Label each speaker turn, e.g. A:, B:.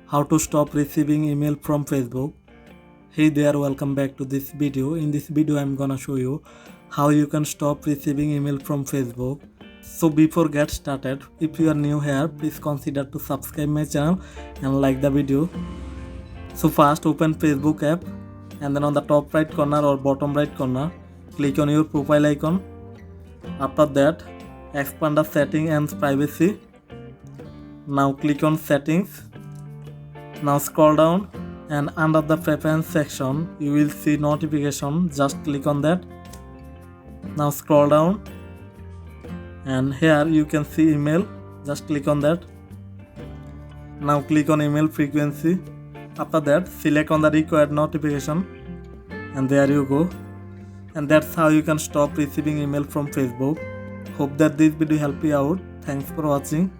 A: How to stop receiving email from Facebook. Hey there, welcome back to this video. In this video I'm gonna show you how you can stop receiving email from Facebook. So before get started, if you are new here, please consider to subscribe my channel and like the video. So first open Facebook app and then on the top right corner or bottom right corner click on your profile icon. After that expand the setting and privacy. Now click on settings. Now scroll down and under the preference section you will see notification, just click on that. Now scroll down and here you can see email, just click on that. Now click on email frequency. After that select on the required notification and there you go. And that's how you can stop receiving email from Facebook. Hope that this video helped you out. Thanks for watching.